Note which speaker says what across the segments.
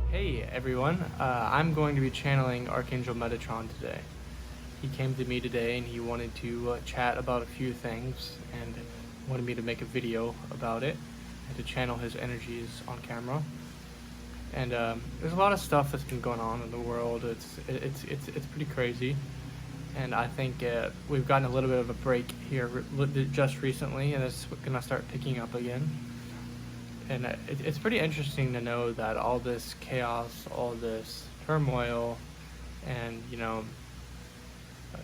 Speaker 1: Hey everyone, I'm going to be channeling Archangel Metatron today. He came to me today and he wanted to chat about a few things and wanted me to make a video about it and to channel his energies on camera. And there's a lot of stuff that's been going on in the world. It's pretty crazy, and I think we've gotten a little bit of a break here just recently, and it's gonna start picking up again. And it's pretty interesting to know that all this chaos, all this turmoil, and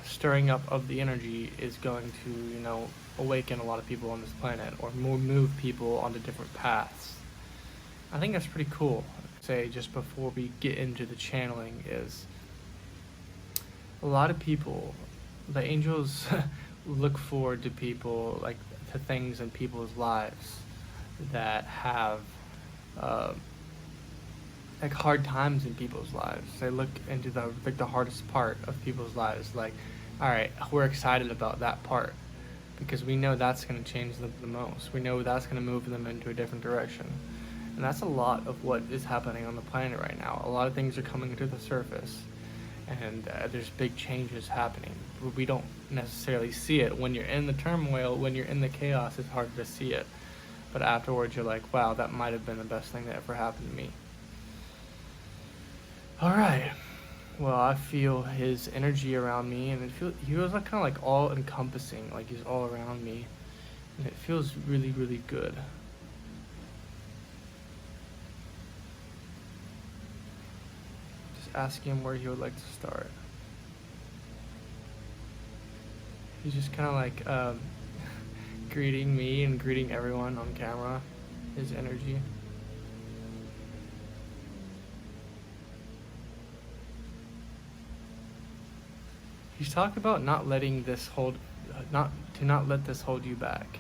Speaker 1: stirring up of the energy is going to awaken a lot of people on this planet, or move people onto different paths. I think that's pretty cool. Say just before we get into the channeling is a lot of people, the angels look forward to people, like to things in people's lives that have like hard times in people's lives. They look into the hardest part of people's lives, like, all right, we're excited about that part because we know that's going to change them the most. We know that's going to move them into a different direction. And that's a lot of what is happening on the planet right now. A lot of things are coming to the surface, and there's big changes happening. We don't necessarily see it. When you're in the turmoil, when you're in the chaos, it's hard to see it. But afterwards, you're like, wow, that might have been the best thing that ever happened to me. All right. Well, I feel his energy around me, and he feels like kind of like all-encompassing, like he's all around me, and it feels really, really good. Just asking him where he would like to start. He's just kind of like greeting me and greeting everyone on camera, his energy. He's talking about not letting this not let this hold you back.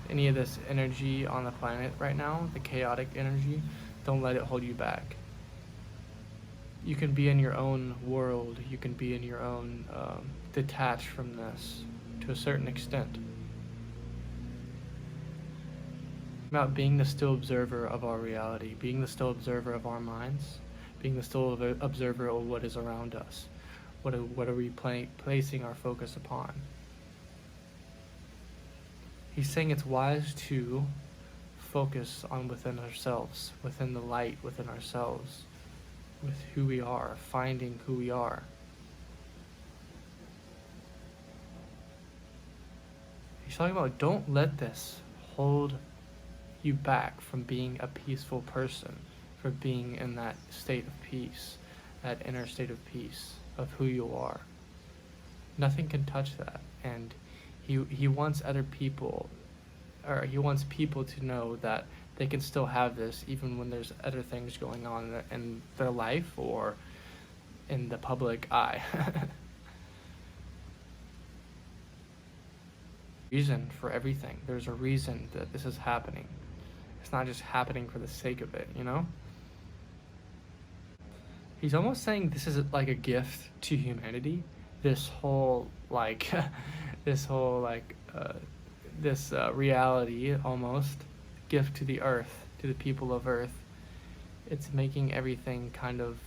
Speaker 1: Any of this energy on the planet right now, the chaotic energy, don't let it hold you back. You can be in your own world. You can be in your own, detached from this to a certain extent. About being the still observer of our reality, being the still observer of our minds, being the still observer of what is around us. What are we placing our focus upon? He's saying it's wise to focus on within ourselves, within the light within ourselves, with who we are, finding who we are. He's talking about don't let this hold you back from being a peaceful person, from being in that state of peace, that inner state of peace of who you are. Nothing can touch that, and he wants other people, or he wants people to know that they can still have this even when there's other things going on in their life or in the public eye. Reason for everything. There's a reason that this is happening. It's not just happening for the sake of it, He's almost saying this is like a gift to humanity. This whole reality, almost gift to the earth, to the people of earth. It's making everything kind of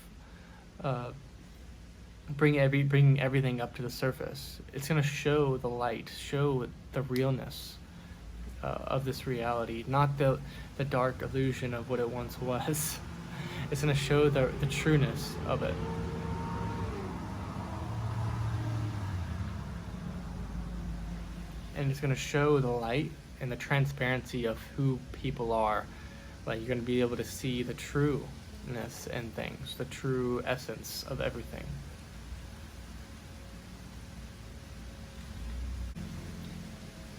Speaker 1: bringing everything up to the surface. It's gonna show the light, show the realness of this reality, not the dark illusion of what it once was. It's going to show the trueness of it. And it's going to show the light and the transparency of who people are. Like, you're going to be able to see the trueness in things, the true essence of everything.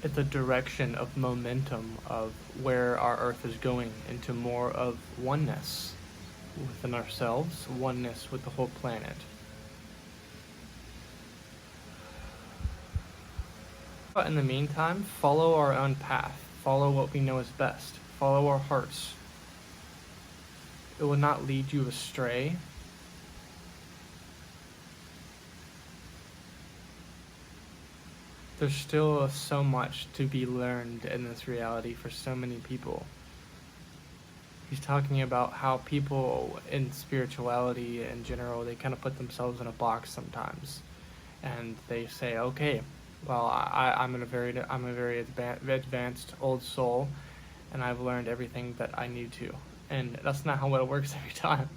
Speaker 1: It's a direction of momentum of where our earth is going, into more of oneness within ourselves, oneness with the whole planet. But in the meantime, follow our own path. Follow what we know is best. Follow our hearts. It will not lead you astray. there's still so much to be learned in this reality for so many people. He's talking about how people in spirituality in general, they kind of put themselves in a box sometimes, and they say, okay, well, I'm a very advanced old soul, and I've learned everything that I need to. And that's not how it works every time.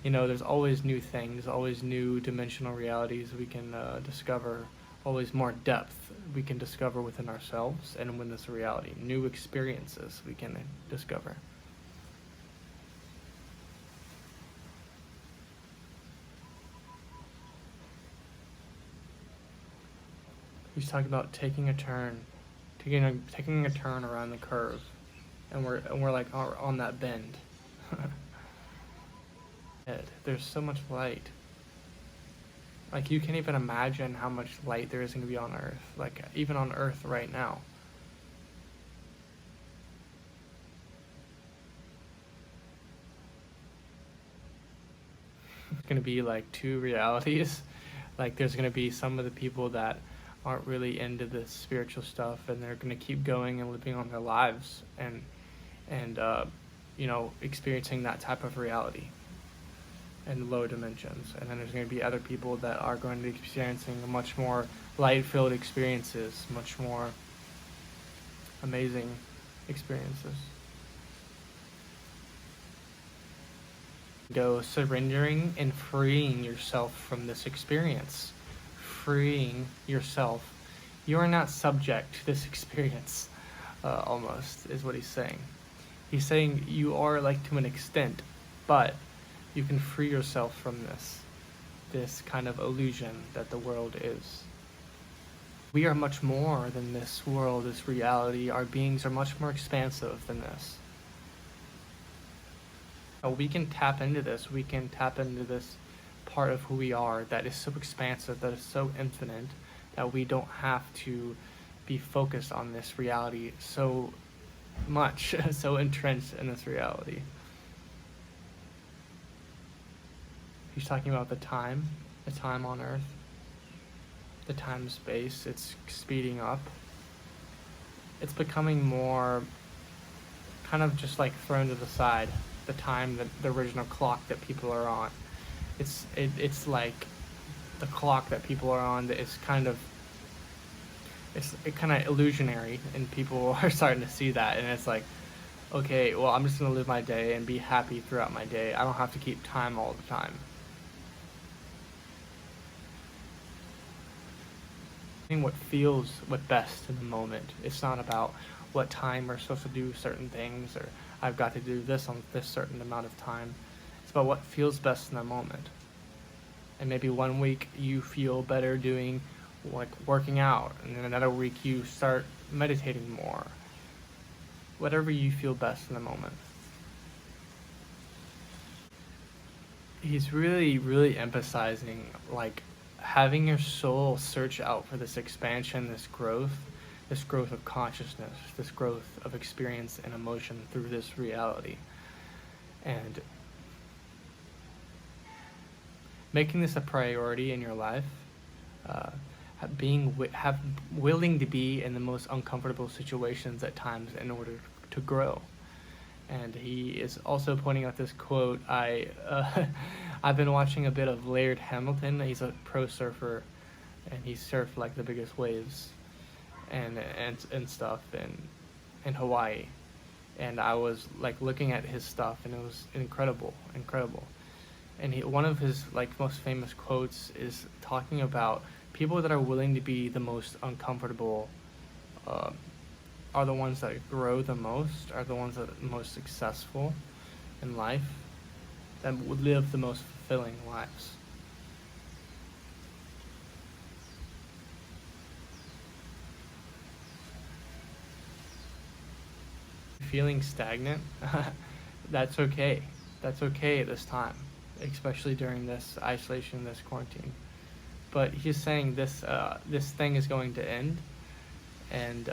Speaker 1: There's always new things, always new dimensional realities we can discover, always more depth we can discover within ourselves and within this reality, new experiences we can discover. He's talking about taking a turn around the curve, and we're like on that bend. There's so much light. Like, you can't even imagine how much light there is going to be on Earth. Like, even on Earth right now. It's going to be like two realities. Like, there's going to be some of the people that aren't really into this spiritual stuff, and they're going to keep going and living on their lives and experiencing that type of reality in low dimensions. And then there's going to be other people that are going to be experiencing much more light-filled experiences, much more amazing experiences. Go surrendering and freeing yourself from this experience. Freeing yourself. You are not subject to this experience, almost, is what he's saying. He's saying you are, like, to an extent, but you can free yourself from this kind of illusion that the world is. We are much more than this world, this reality. Our beings are much more expansive than this. We can tap into this. We can tap into this part of who we are that is so expansive, that is so infinite, that we don't have to be focused on this reality so much, so entrenched in this reality. He's talking about the time on Earth, the time space. It's speeding up. It's becoming more kind of just like thrown to the side. The time, the original clock that people are on. It's like the clock that people are on that is kind of illusionary, and people are starting to see that, and it's like, okay, well, I'm just gonna live my day and be happy throughout my day. I don't have to keep time all the time. What feels what best in the moment. It's not about what time we're supposed to do certain things, or I've got to do this on this certain amount of time. It's about what feels best in the moment. And maybe one week you feel better doing like working out, and then another week you start meditating more. Whatever you feel best in the moment. He's really, really emphasizing like having your soul search out for this expansion, this growth of consciousness, this growth of experience and emotion through this reality. And making this a priority in your life, willing to be in the most uncomfortable situations at times in order to grow. And he is also pointing out this quote. I've been watching a bit of Laird Hamilton. He's a pro surfer, and he surfed like the biggest waves and stuff in Hawaii. And I was like looking at his stuff, and it was incredible. And one of his like most famous quotes is talking about people that are willing to be the most uncomfortable are the ones that grow the most, are the ones that are the most successful in life, that would live the most fulfilling lives. Feeling stagnant, that's okay. That's okay at this time, especially during this isolation, this quarantine. But he's saying this thing is going to end, and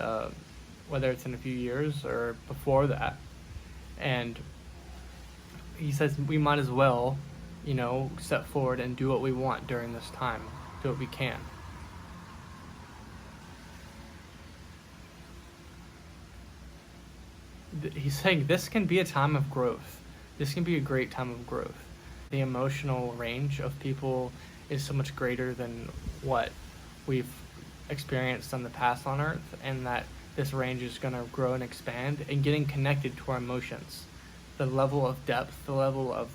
Speaker 1: whether it's in a few years or before that. And he says we might as well, step forward and do what we want during this time, do what we can. he's saying this can be a time of growth. This can be a great time of growth. The emotional range of people is so much greater than what we've experienced in the past on Earth, and that this range is going to grow and expand, and getting connected to our emotions. The level of depth, the level of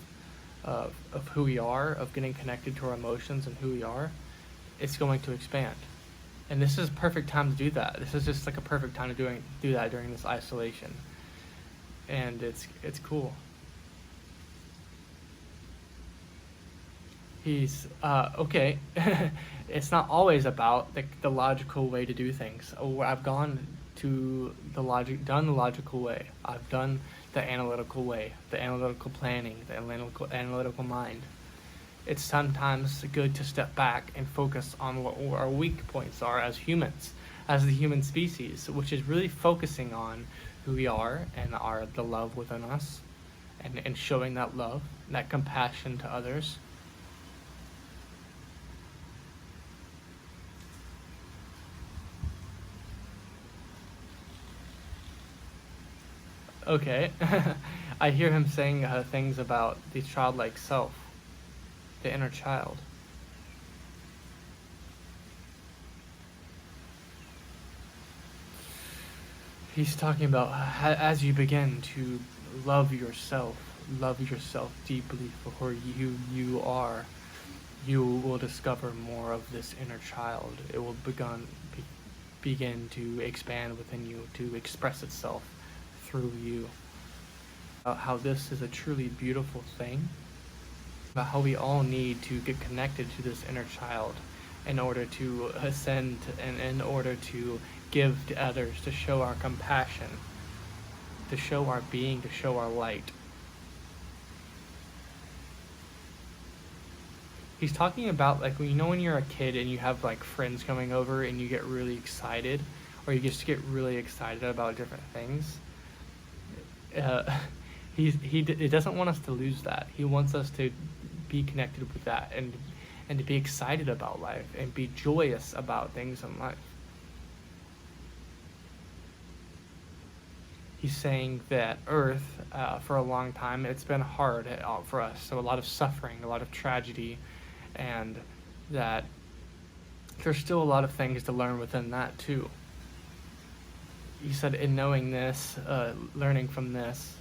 Speaker 1: who we are, of getting connected to our emotions and who we are, it's going to expand. And this is a perfect time to do that. This is just like a perfect time to do that during this isolation. And it's cool. He's okay. It's not always about the logical way to do things. I've gone to done the logical way. I've done the analytical way, the analytical planning, the analytical mind. It's sometimes good to step back and focus on what our weak points are as humans, as the human species, which is really focusing on who we are and the love within us, and showing that love, that compassion to others. Okay. I hear him saying things about the childlike self, the inner child. He's talking about as you begin to love yourself deeply for who you are, you will discover more of this inner child. It will begin to expand within you, to express itself through you. How this is a truly beautiful thing, about how we all need to get connected to this inner child in order to ascend and in order to give to others, to show our compassion, to show our being, to show our light. He's talking about, like, when you're a kid and you have like friends coming over and you get really excited, or you just get really excited about different things. He doesn't want us to lose that. He wants us to be connected with that and to be excited about life and be joyous about things in life. He's saying that Earth, for a long time, it's been hard for us. So a lot of suffering, a lot of tragedy, and that there's still a lot of things to learn within that too. He said, in knowing this, learning from this,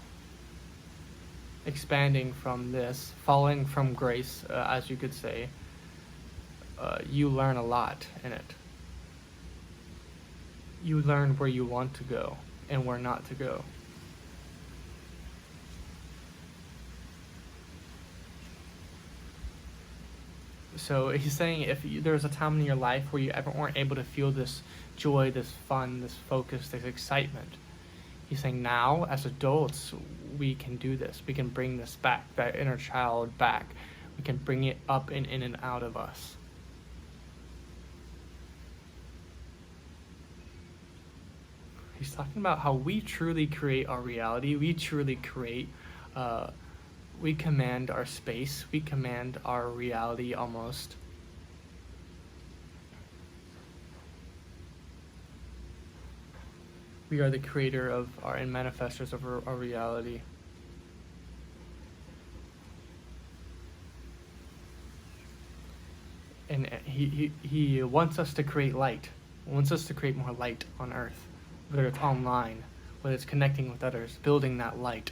Speaker 1: expanding from this, falling from grace, as you could say, you learn a lot in it. You learn where you want to go and where not to go. So he's saying if there's a time in your life where you ever weren't able to feel this joy, this fun, this focus, this excitement, he's saying now as adults we can do this. We can bring this back, that inner child back. We can bring it up and in and out of us. He's talking about how we truly create our reality. We truly create, we command our space. We command our reality almost. We are the creator of and manifestors of our reality. And he wants us to create light. He wants us to create more light on Earth. Whether it's online, whether it's connecting with others, building that light.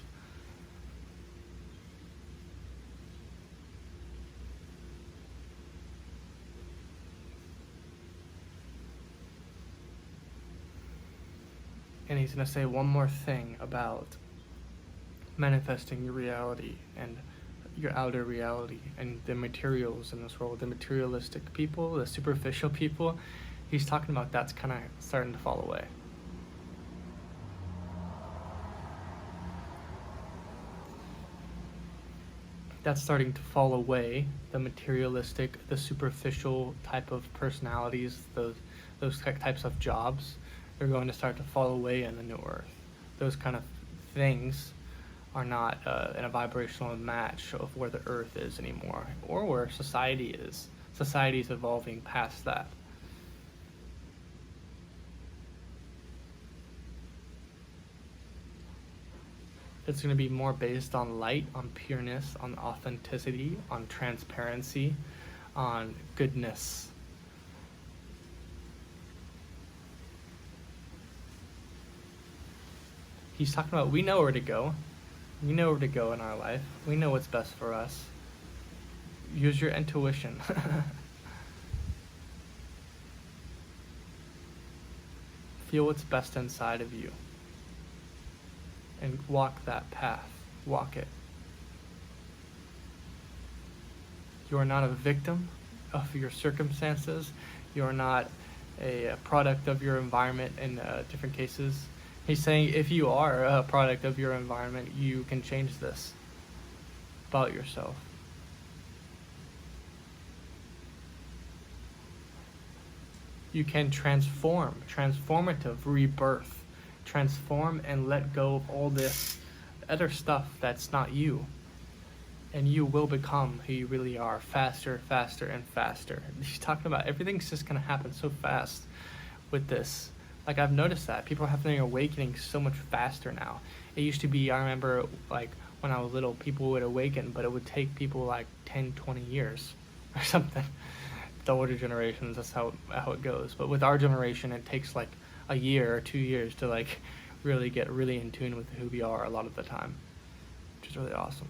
Speaker 1: And he's going to say one more thing about manifesting your reality and your outer reality and the materials in this world, the materialistic people, the superficial people. He's talking about that's kind of starting to fall away. That's starting to fall away, the materialistic, the superficial type of personalities, those types of jobs, they're going to start to fall away in the new Earth. Those kind of things are not in a vibrational match of where the Earth is anymore, or where society is. Society is evolving past that. It's going to be more based on light, on pureness, on authenticity, on transparency, on goodness. He's talking about we know where to go. We know where to go in our life. We know what's best for us. Use your intuition. Feel what's best inside of you. And walk that path. Walk it. You are not a victim of your circumstances. You are not a product of your environment in different cases. He's saying if you are a product of your environment, you can change this about yourself. You can transformative rebirth, transform and let go of all this other stuff that's not you. And you will become who you really are, faster, faster, and faster. He's talking about everything's just going to happen so fast with this. Like, I've noticed that people are having an awakening so much faster now. It used to be, I remember, like, when I was little, people would awaken, but it would take people like 10, 20 years or something. The older generations, that's how it goes. But with our generation, it takes like a year or 2 years to like really get really in tune with who we are a lot of the time, which is really awesome.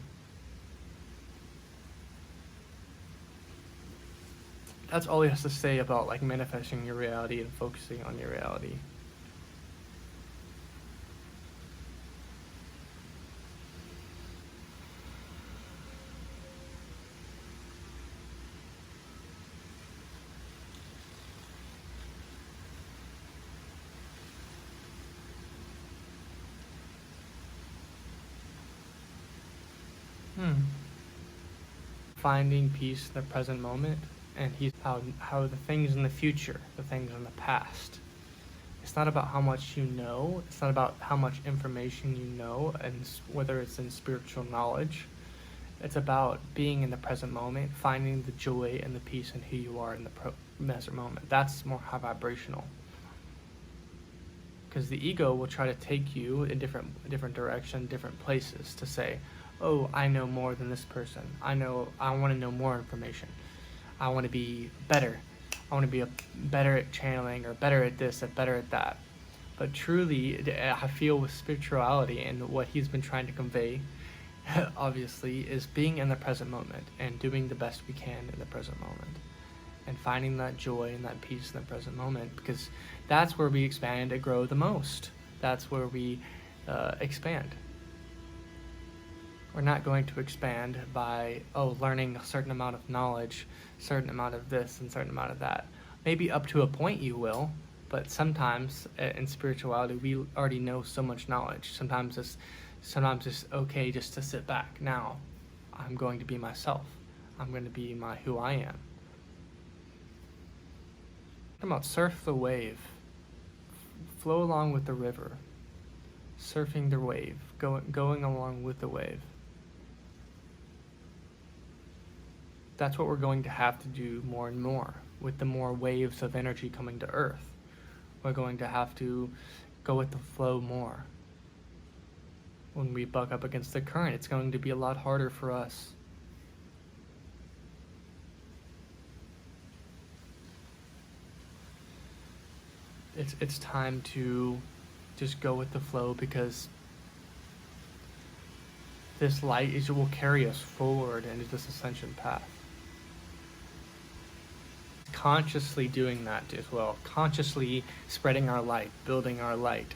Speaker 1: That's all he has to say about like manifesting your reality and focusing on your reality. Finding peace in the present moment, and he's how the things in the future, the things in the past. It's not about how much you know. It's not about how much information you know, and whether it's in spiritual knowledge. It's about being in the present moment, finding the joy and the peace in who you are in the present moment. That's more high vibrational. Because the ego will try to take you in different direction, different places to say, oh, I know more than this person. I want to know more information. I want to be better. I want to be better at channeling, or better at this, or better at that. But truly, I feel with spirituality and what he's been trying to convey, obviously, is being in the present moment and doing the best we can in the present moment. And finding that joy and that peace in the present moment, because that's where we expand and grow the most. That's where we expand. We're not going to expand by, learning a certain amount of knowledge, certain amount of this and certain amount of that. Maybe up to a point you will, but sometimes in spirituality, we already know so much knowledge. Sometimes it's okay just to sit back. Now, I'm going to be myself. I'm going to be who I am. Talking about surf the wave, flow along with the river, surfing the wave, going along with the wave. That's what we're going to have to do more and more with the more waves of energy coming to Earth. We're going to have to go with the flow more. When we buck up against the current, it's going to be a lot harder for us. It's time to just go with the flow, because this light will carry us forward into this ascension path. Consciously doing that as well, consciously spreading our light, building our light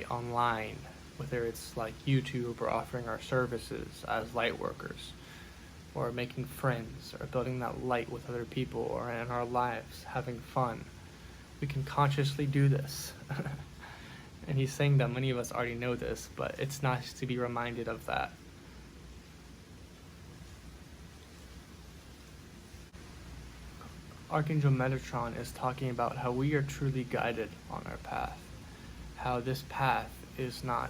Speaker 1: online, whether it's like YouTube or offering our services as light workers, or making friends, or building that light with other people, or in our lives, having fun. We can consciously do this. And he's saying that many of us already know this, but it's nice to be reminded of that. Archangel Metatron is talking about how we are truly guided on our path. How this path is not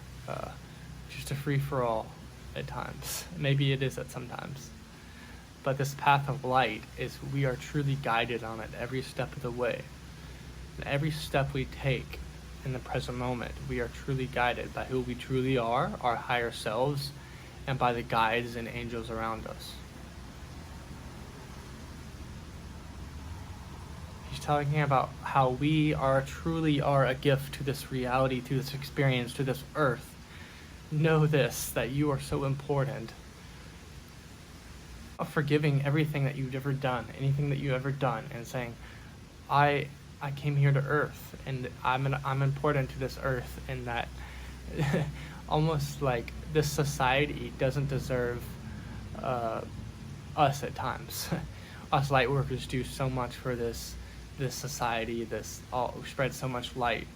Speaker 1: just a free-for-all at times. Maybe it is at some times. But this path of light is, we are truly guided on it every step of the way. And every step we take in the present moment. We are truly guided by who we truly are, our higher selves, and by the guides and angels around us. He's talking about how we truly are a gift to this reality, to this experience, to this earth. Know this, that you are so important. Of forgiving everything that you've ever done, anything that you've ever done, and saying, I came here to earth, and I'm important to this earth, and that almost like this society doesn't deserve us at times. Us light workers do so much for this society, spread so much light.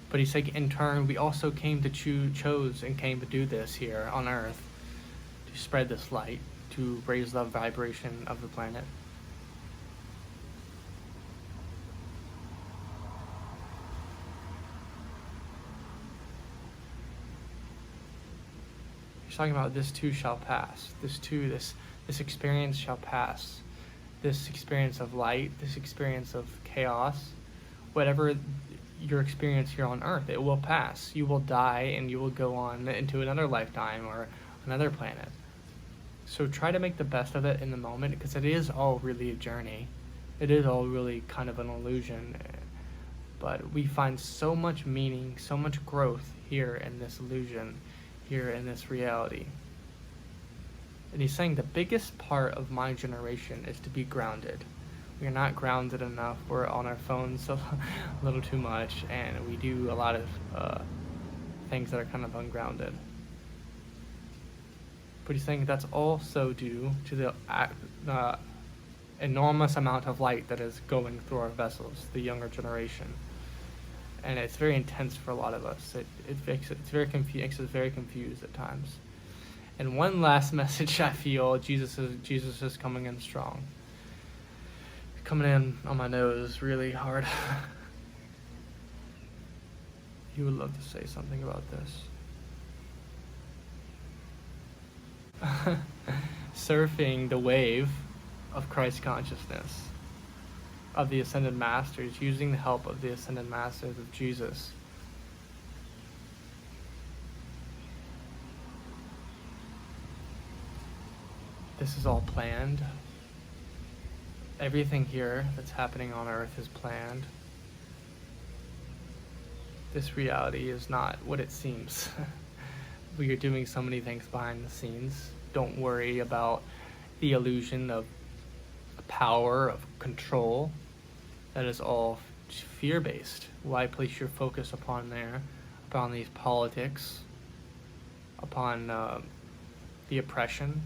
Speaker 1: But he's saying, in turn, we also came to chose and came to do this here on earth, to spread this light, to raise the vibration of the planet. He's talking about this too shall pass. This experience shall pass. This experience of light, this experience of chaos, whatever your experience here on earth, it will pass. You will die and you will go on into another lifetime or another planet. So try to make the best of it in the moment, because it is all really a journey. It is all really kind of an illusion. But we find so much meaning, so much growth here in this illusion, here in this reality. And he's saying the biggest part of my generation is to be grounded. We are not grounded enough. We're on our phones a little too much, and we do a lot of things that are kind of ungrounded. But he's saying that's also due to the enormous amount of light that is going through our vessels, the younger generation. And it's very intense for a lot of us. It makes us very confused at times. And one last message, I feel Jesus is coming in strong. Coming in on my nose really hard. He would love to say something about this. Surfing the wave of Christ consciousness, of the Ascended Masters, using the help of the Ascended Masters of Jesus. This is all planned. Everything here that's happening on Earth is planned. This reality is not what it seems. We are doing so many things behind the scenes. Don't worry about the illusion of power, of control. That is all fear-based. Why place your focus upon these politics, upon the oppression?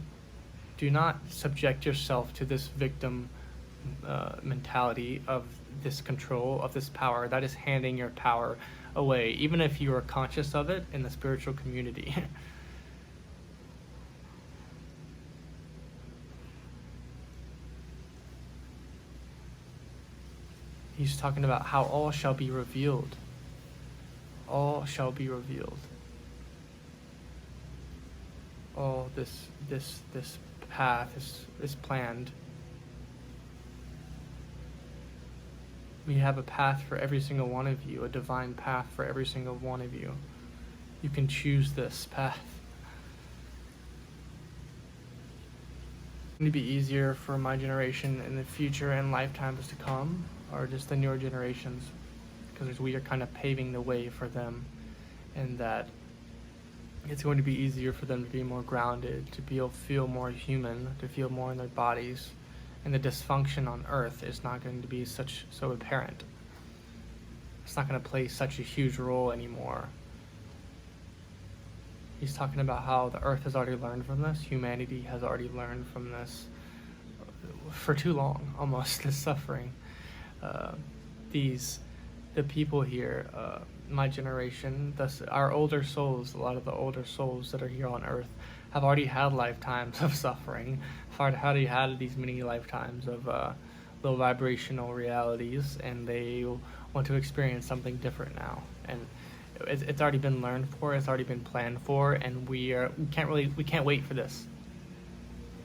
Speaker 1: Do not subject yourself to this victim mentality of this control, of this power. That is handing your power away, even if you are conscious of it in the spiritual community. He's talking about how all shall be revealed. All shall be revealed. All this path is planned. We have a path for every single one of you, a divine path for every single one of you. You can choose this path. It's going to be easier for my generation in the future and lifetimes to come, or just the newer generations, because we are kind of paving the way for them, and that it's going to be easier for them to be more grounded, to feel more human, to feel more in their bodies. And the dysfunction on Earth is not going to be so apparent. It's not going to play such a huge role anymore. He's talking about how the Earth has already learned from this. Humanity has already learned from this for too long, almost, this suffering. The people here, my generation, our older souls, a lot of the older souls that are here on Earth, have already had lifetimes of suffering, have already had these many lifetimes of low vibrational realities, and they want to experience something different now. And it's already been learned for, it's already been planned for, and we can't wait for this,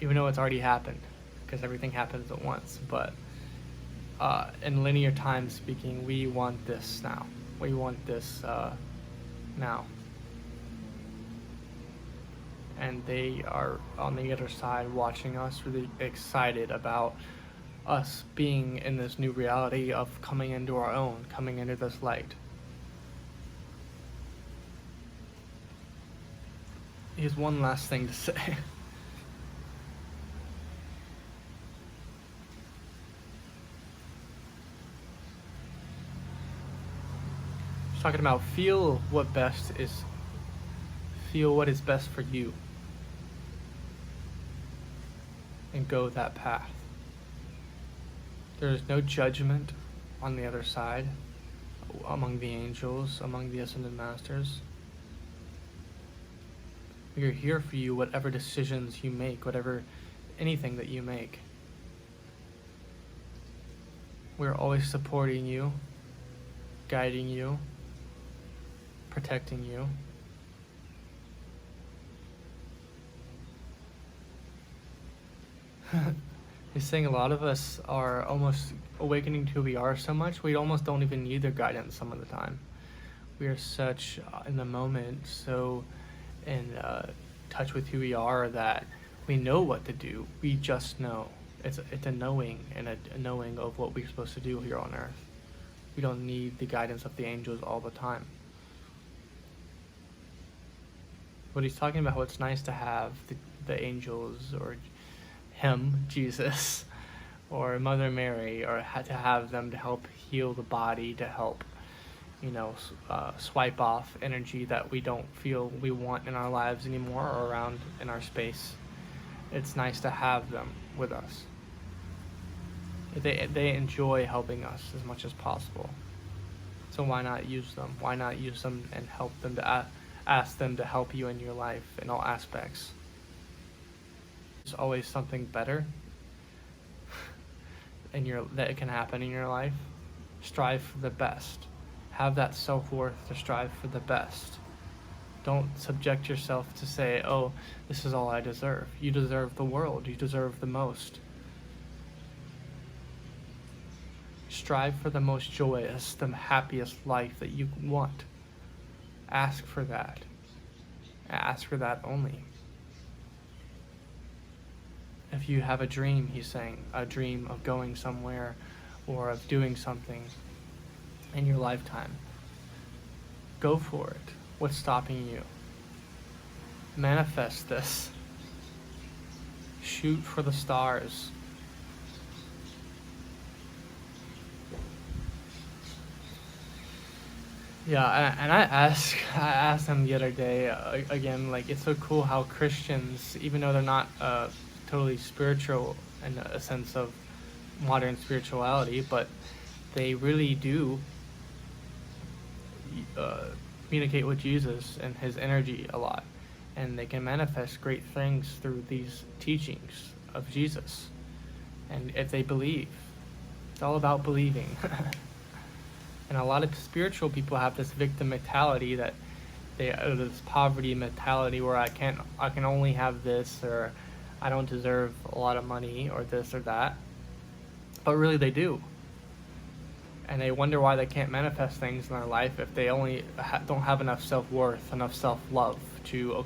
Speaker 1: even though it's already happened, because everything happens at once. But in linear time speaking, we want this now. We want this now. And they are on the other side watching us, really excited about us being in this new reality of coming into our own, coming into this light. Here's one last thing to say. He's talking about feel what is best for you, and go that path. There is no judgment on the other side, among the angels, among the ascended masters. We are here for you, whatever decisions you make, anything that you make. We're always supporting you, guiding you, protecting you. He's saying a lot of us are almost awakening to who we are so much, we almost don't even need their guidance some of the time. We are such in the moment, so in touch with who we are, that we know what to do. We just know. It's a knowing, and a knowing of what we're supposed to do here on earth. We don't need the guidance of the angels all the time. But he's talking about how it's nice to have the angels, or him, Jesus, or Mother Mary, or to have them to help heal the body, to help, swipe off energy that we don't feel we want in our lives anymore, or around in our space. It's nice to have them with us. They enjoy helping us as much as possible. So why not use them? Why not use them and help them to ask them to help you in your life in all aspects? There's always something better that can happen in your life. Strive for the best. Have that self-worth to strive for the best. Don't subject yourself to say, oh, this is all I deserve. You deserve the world. You deserve the most. Strive for the most joyous, the happiest life that you want. Ask for that. Ask for that only. If you have a dream, he's saying, a dream of going somewhere or of doing something in your lifetime, go for it. What's stopping you? Manifest this. Shoot for the stars. Yeah, and I asked them the other day, again, like, it's so cool how Christians, even though they're not totally spiritual in a sense of modern spirituality, but they really do communicate with Jesus and his energy a lot, and they can manifest great things through these teachings of Jesus. And if they believe, it's all about believing. And a lot of spiritual people have this victim mentality, that this poverty mentality, where I can only have this, or I don't deserve a lot of money, or this or that. But really they do. And they wonder why they can't manifest things in their life if they only don't have enough self-worth, enough self-love to,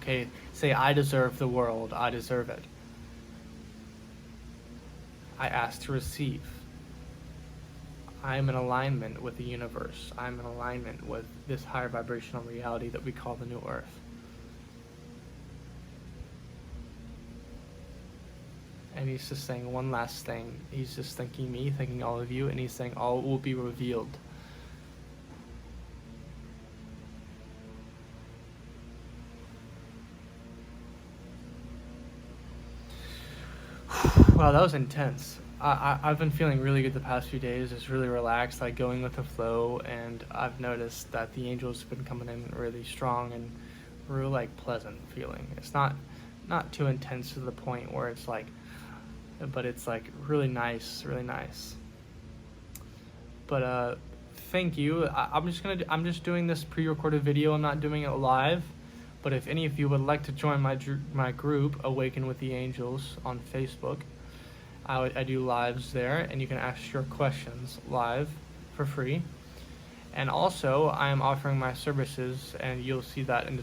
Speaker 1: say I deserve the world, I deserve it. I ask to receive. I'm in alignment with the universe. I'm in alignment with this higher vibrational reality that we call the New Earth. And he's just saying one last thing. He's just thanking me, thanking all of you, and he's saying all will be revealed. Wow, that was intense. I've been feeling really good the past few days, just really relaxed, like going with the flow, and I've noticed that the angels have been coming in really strong and real, like, pleasant feeling. It's not too intense to the point where it's like, but it's like really nice, really nice. But thank you. I'm just doing this pre-recorded video. I'm not doing it live. But if any of you would like to join my group, Awaken with the Angels, on Facebook, I do lives there, and you can ask your questions live for free. And also, I am offering my services, and you'll see that in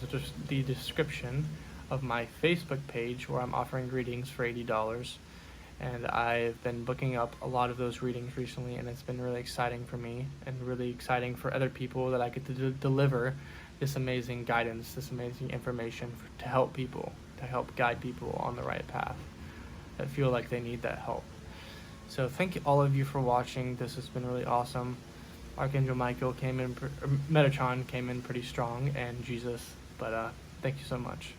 Speaker 1: the description of my Facebook page, where I'm offering readings for $80. And I've been booking up a lot of those readings recently, and it's been really exciting for me and really exciting for other people that I get to deliver this amazing guidance, this amazing information to help people, to help guide people on the right path that feel like they need that help. So thank all of you for watching. This has been really awesome. Archangel Metatron came in pretty strong, and Jesus, but thank you so much.